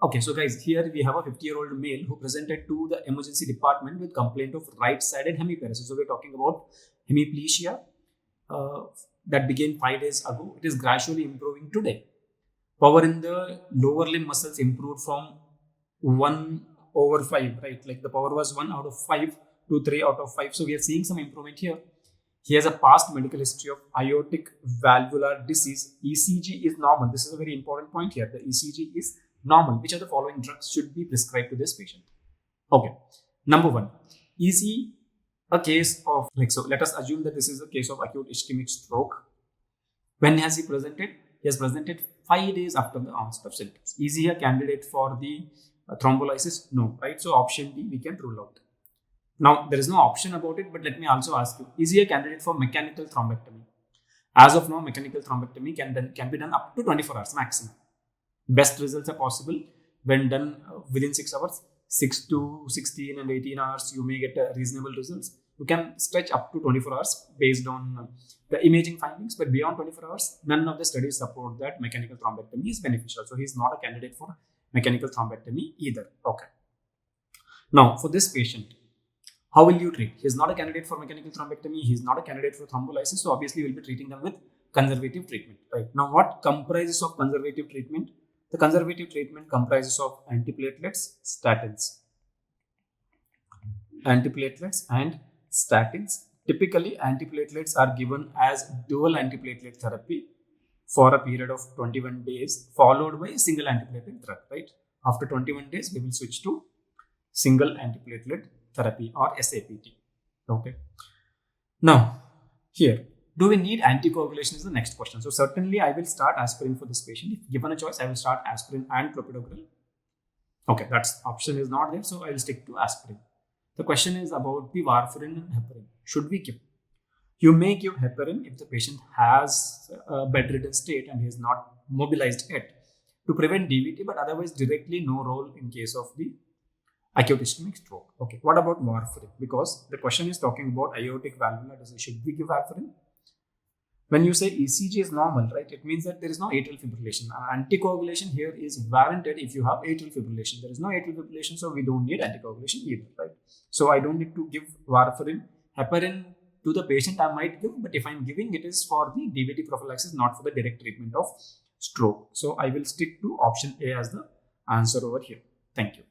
Okay, so guys, here we have a 50-year-old male who presented to the emergency department with complaint of right-sided hemiparesis. So we're talking about hemiplegia uh, that began 5 days ago. It is gradually improving today. Power in the lower limb muscles improved from 1/5, right? Like the power was 1 out of 5 to 3 out of 5. So we are seeing some improvement here. He has a past medical history of aortic valvular disease. ECG is normal. This is a very important point here. The ECG is normal. Which of the following drugs should be prescribed to this patient? Okay. Number 1. Is he a case of, like, so let us assume that this is a case of acute ischemic stroke. When has he presented? He has presented 5 days after the onset of symptoms. Is he a candidate for the thrombolysis? No, right? So option D we can rule out. Now, there is no option about it, but let me also ask you, is he a candidate for mechanical thrombectomy? As of now, mechanical thrombectomy can be done up to 24 hours maximum. Best results are possible when done within 6 hours. 6 to 16 and 18 hours, you may get reasonable results. You can stretch up to 24 hours based on the imaging findings, but beyond 24 hours, none of the studies support that mechanical thrombectomy is beneficial. So, he is not a candidate for mechanical thrombectomy either. Okay. Now, for this patient, how will you treat? He is not a candidate for mechanical thrombectomy. He is not a candidate for thrombolysis. So obviously, we'll be treating them with conservative treatment. Right now, what comprises of conservative treatment? The conservative treatment comprises of antiplatelets, and statins. Typically, antiplatelets are given as dual antiplatelet therapy for a period of 21 days, followed by single antiplatelet therapy. Right after 21 days, we will switch to single antiplatelet therapy or SAPT. Okay. Now, here, do we need anticoagulation is the next question. So certainly I will start aspirin for this patient. If given a choice, I will start aspirin and clopidogrel. Okay, that's option is not there, so I will stick to aspirin. The question is about the warfarin and heparin. Should we give? You may give heparin if the patient has a bedridden state and he is not mobilized yet to prevent DVT, but otherwise directly no role in case of the acute ischemic stroke. Okay, what about warfarin? Because the question is talking about aortic valvular disease. Should we give warfarin? When you say ECG is normal, right, it means that there is no atrial fibrillation. Anticoagulation here is warranted if you have atrial fibrillation. There is no atrial fibrillation, so we don't need anticoagulation either, right? So I don't need to give warfarin. Heparin to the patient I might give, but if I'm giving, it is for the DVT prophylaxis, not for the direct treatment of stroke. So I will stick to option A as the answer over here. Thank you.